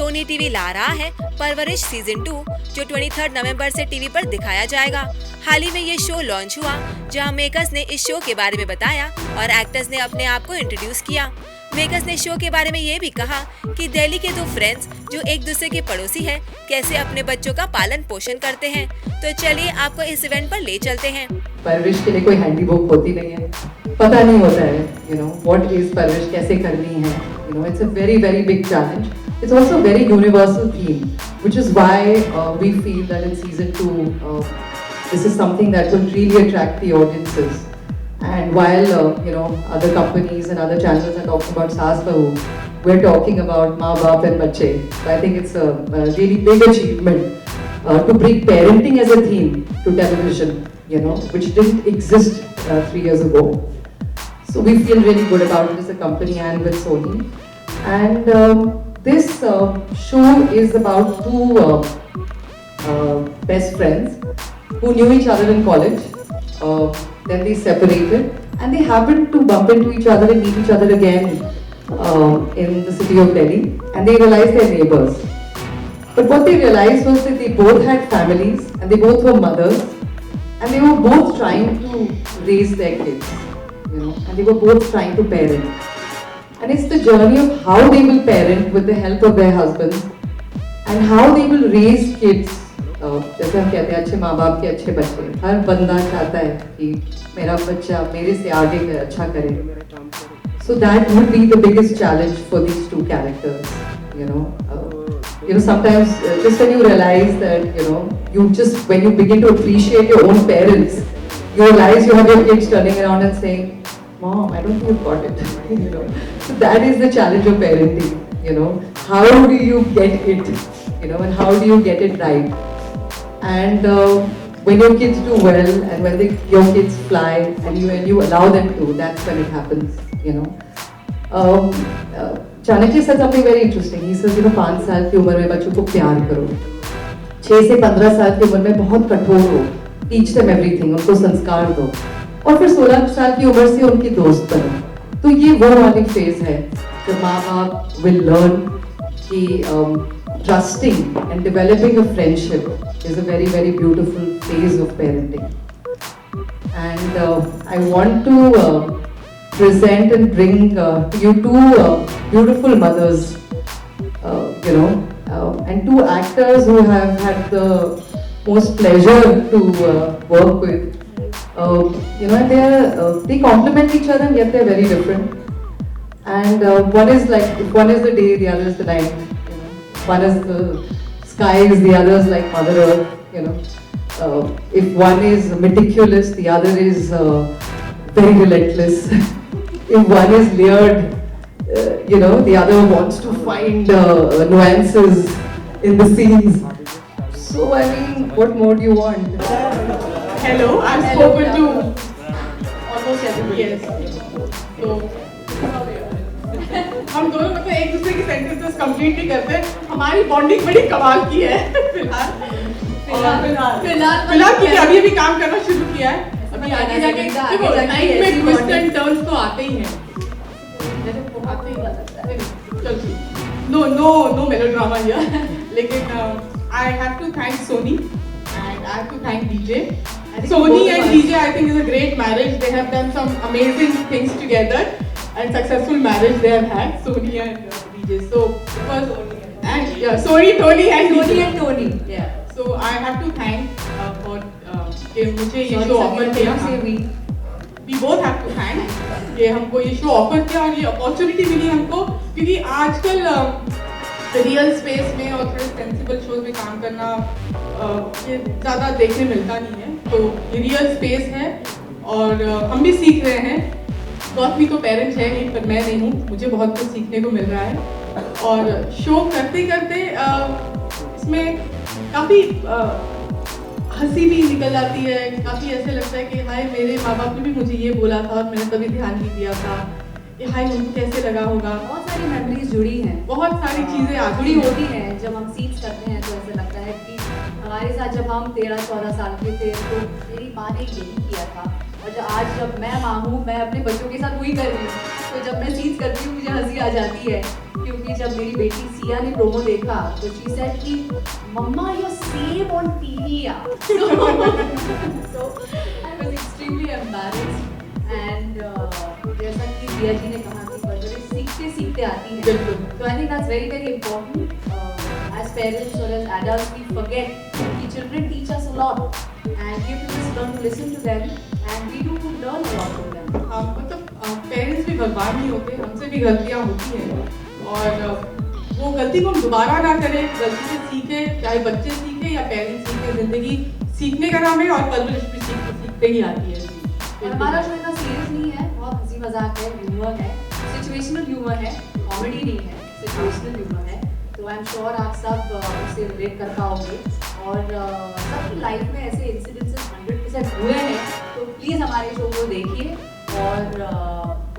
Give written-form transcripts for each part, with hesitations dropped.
Sony TV ला रहा है परवरिश सीजन 2, जो 23 नवंबर से टीवी पर दिखाया जाएगा। हाल ही में ये शो लॉन्च हुआ, जहां मेकर्स ने इस शो के बारे में बताया और एक्टर्स ने अपने आप को इंट्रोड्यूस किया। मेकर्स ने शो के बारे में ये भी कहा कि दिल्ली के दो फ्रेंड्स जो एक दूसरे के पड़ोसी हैं, कैसे अपने बच्चों का पालन पोषण करते हैं। तो चलिए आपको इस इवेंट पर ले चलते हैं। परवरिश के लिए कोई हैंडी बुक होती नहीं है, पता नहीं होता है व्हाट इज परवरिश, कैसे करनी है। It's a very very big challenge. It's also a very universal theme, which is why we feel that in season 2 this is something that will really attract the audiences. And while other companies and other channels are talking about Saas Bahu, we're talking about Maa Baap and Bachche. So I think it's a really big achievement to bring parenting as a theme to television, which didn't exist 3 years ago. So we feel really good about it as a company and with Sony. And this show is about two best friends who knew each other in college. Then they separated and they happened to bump into each other and meet each other again in the city of Delhi, and they realized they're neighbors. But what they realized was that they both had families and they both were mothers, and they were both trying to raise their kids, and they were both trying to parent. And it's the journey of how they will parent with the help of their husbands and how they will raise kids. जैसे हम कहते हैं अच्छे माँ बाप के अच्छे बच्चे, हर बंदा चाहता है कि मेरा बच्चा मेरे से आगे अच्छा करे. So that would be the biggest challenge for these two characters. Sometimes just when you realize that when you begin to appreciate your own parents, you realize you have your kids turning around and saying, "Mom, I don't think you've got it." So that is the challenge of parenting. How do you get it? And how do you get it right? And when your kids do well, and when your kids fly, and you allow them to, that's when it happens. Chanakya said something very interesting. He says, 5 साल की उम्र में बच्चों को प्यार करो, 6 से 15 साल की उम्र में बहुत कठोर हो, teach them everything, उनको संस्कार दो, और फिर 16 साल की उम्र से उनकी दोस्त बनो. तो ये वो वाली फेज है जब माँ बाप will learn कि trusting and developing a friendship is a very very beautiful phase of parenting. And I want to present and bring you two beautiful mothers, and two actors who have had the most pleasure to work with. And they complement each other and yet they're very different. And one is the day, the other is the night. One is the skies, the other is like Mother Earth. If one is meticulous, the other is very relentless. If one is layered, the other wants to find nuances in the scenes. So I mean, what more do you want? Hello, I've spoken to almost everybody. Yes. So, हम दोनों मतलब एक दूसरे की sentences complete नहीं करते. हमारी bonding बड़ी कमाल की है फिलहाल की अभी अभी काम करना शुरू किया है. अभी आगे जाके लाइफ में ट्विस्ट एंड टर्न्स तो आते ही हैं. No melodrama here. लेकिन I have to thank Sony and I have to thank DJ. Sony and DJ I think is a great marriage. They have done some amazing things together and successful marriage they have had, Sony and DJ. So first Sony, Tony and Tony. Yeah. So I have to thank for कि मुझे ये show offer किया. We both have to thank कि हमको ये show offer किया और ये अपॉर्चुनिटी मिली हमको, क्योंकि आजकल रियल स्पेस में और थोड़े सेंसिबल शोज में काम करना ये ज़्यादा देखने मिलता नहीं है. तो ये रियल स्पेस है और हम भी सीख रहे हैं. गौतमी तो पेरेंट है ही, पर मैं नहीं हूँ. मुझे बहुत कुछ सीखने को मिल रहा है और शो करते करते इसमें काफ़ी हंसी भी निकल आती है. काफ़ी ऐसे लगता है कि हाय मेरे माँ बाप ने भी मुझे ये बोला था और मैंने तभी ध्यान नहीं दिया था. हाय उनको कैसे लगा होगा. बहुत सारी मेमोरीज जुड़ी हैं, बहुत सारी चीज़ें जुड़ी होती हैं. जब हम सीन्स करते हैं तो ऐसे लगता है कि हमारे साथ जब हम 13-14 साल के थे तो मेरी माँ ने यही किया था, और जब मैं माँ हूँ, मैं अपने बच्चों के साथ वही कर रही हूँ। तो जब मैं सीन्स करती हूँ मुझे हंसी आ जाती है, क्योंकि जब मेरी बेटी सिया ने प्रोमो देखा तो शी सेड कि मम्मा यू सेम ऑन टीवी यार। So I was extremely embarrassed and जैसा कि रिया जी ने कहा कि परवरिश सीखते सीखते आती है। तो I think that's very very important. As parents or as adults we forget कि children teach us a lot and we have to just learn to listen to them and we do learn a lot from them. मतलब parents भी भगवान नहीं होते, हमसे भी गलतियाँ होती हैं और वो गलती को हम दोबारा ना करें, गलती से सीखे, चाहे बच्चे सीखे या पेरेंट्स सीखे। जिंदगी सीखने का नाम है और परवरिश भी सीखते सीखते ही आती है। और हमारा शो इतना सीरियस नहीं है, बहुत हंसी मजाक है, ह्यूमर है, सिचुएशनल ह्यूमर है, कॉमेडी नहीं है, सिचुएशनल ह्यूमर है। तो आई एम श्योर आप सब उससे रिलेट कर पाओगे और सबकी लाइफ में ऐसे इंसिडेंसेस 100% हुए हैं, तो प्लीज़ हमारे शो को देखिए और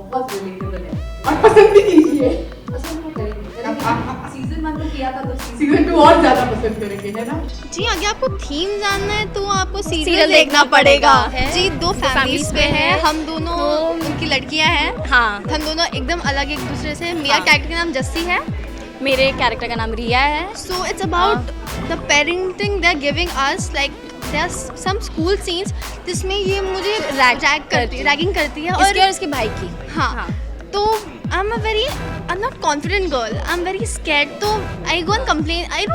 बहुत रिलेटेबल है और पसंद भी कीजिए। पसंद तो करेंगे सीजन 1 में किया था तो सीजन 2 और ज्यादा पसंद करेंगे, है ना? जी अगर आपको थीम जानना है तो आपको सीरियल सीरियल देखना देखना पड़ेगा। है। जी दो फैमिलीज families पे पे है, है। हम दोनों उनकी लड़कियां हैं। हाँ हम दोनों एकदम अलग एक दूसरे से। मेरा हाँ। कैरेक्टर का नाम जस्सी है। मेरे कैरेक्टर का नाम रिया है। So it's about the parenting they are giving us, like there are some school scenes जिसमें ये मुझे रैगिंग करती है इसके और और इसके भाई की। हाँ तो आई am not confident girl, I am very scared. तो आई डोंट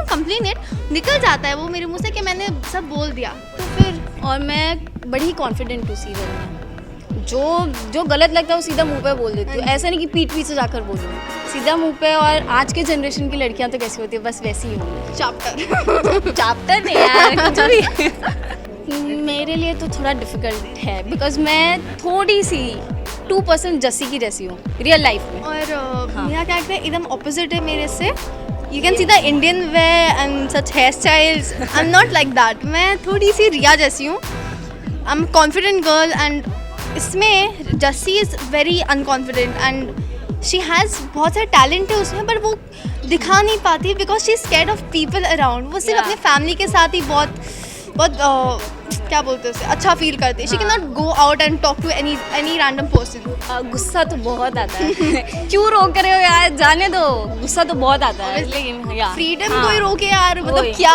कंप्लेन इट, निकल जाता है वो मेरे मुंह से कि मैंने सब बोल दिया। तो फिर और मैं बड़ी कॉन्फिडेंट हूँ सीरियल में। जो गलत लगता है वो सीधा मुंह पे बोल देती हूँ। ऐसा नहीं कि पीठ पीछे जाकर बोलूँ, सीधा मुंह पे। और आज के जनरेशन की लड़कियाँ तो कैसी होती है, बस वैसी ही हूँ। चैप्टर नहीं यार, कुछ भी। मेरे लिए तो थोड़ा डिफिकल्ट है बिकॉज मैं थोड़ी सी 2% जस्सी की जैसी हूँ रियल लाइफ में। और मेरा कैरेक्टर एकदम ऑपोजिट है मेरे से। You can see the Indian way and such hair styles, I am not like that. मैं थोड़ी सी रिया जैसी हूँ। I am confident girl and इसमें Jassi is very unconfident and she has बहुत सारे टैलेंट है उसमें, पर वो दिखा नहीं पाती because she is scared of people around. वो सिर्फ Yeah. अपने फैमिली के साथ ही बहुत क्या बोलते हैं उसे, अच्छा फील करती है। She can not go out and talk to any random person. गुस्सा तो बहुत आता है। क्यों रोक रहे हो यार, जाने दो। गुस्सा तो बहुत आता है, लेकिन यार फ्रीडम हाँ, कोई रोके यार, मतलब वही। क्या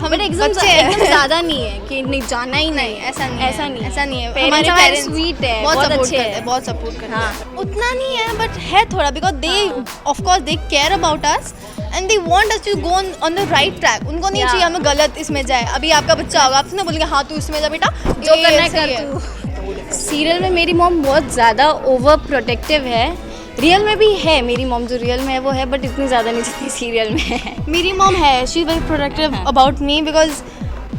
हमें एकदम ज़्यादा नहीं है कि नहीं जाना ही नहीं। ऐसा नहीं ऐसा नहीं है। ऐसा नहीं है। Parents हमारे हमारे पेरेंट्स sweet है, बहुत बहुत सपोर्ट अच्छे करते हैं। हैं, बहुत सपोर्ट करते हाँ। हैं। उतना नहीं है बट है थोड़ा, because they of course they care about us and they want us to go on the right track. उनको नहीं Yeah. चाहिए हमें गलत इसमें जाए। अभी आपका बच्चा होगा, आपसे ना बोलेंगे हाँ तू इसमें जा बेटा, जो ये करना है सही कर तू। सीरियल में मेरी मॉम बहुत ज़्यादा ओवर प्रोटेक्टिव है। रियल में भी है मेरी मॉम, जो रियल में है वो है, बट इतनी ज़्यादा नहीं जितनी सीरियल में है। मेरी मॉम है, she is very protective about me because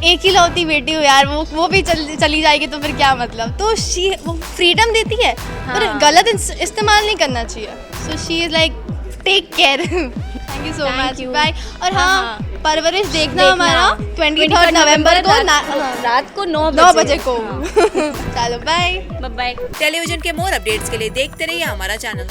एक ही लौती बेटी हो यार, वो भी चली जाएगी तो फिर क्या मतलब। तो शी वो फ्रीडम देती है पर हाँ। गलत इस्तेमाल नहीं करना चाहिए। So she is like take care. Thank you so Thank मच, you. बाय। और हाँ, हाँ हाँ। परवरिश देखना हमारा 23 नवंबर को रात को 9 बजे को। चलो बाय। बाय। टेलीविजन के मोर अपडेट्स के लिए देखते रहिए हमारा चैनल।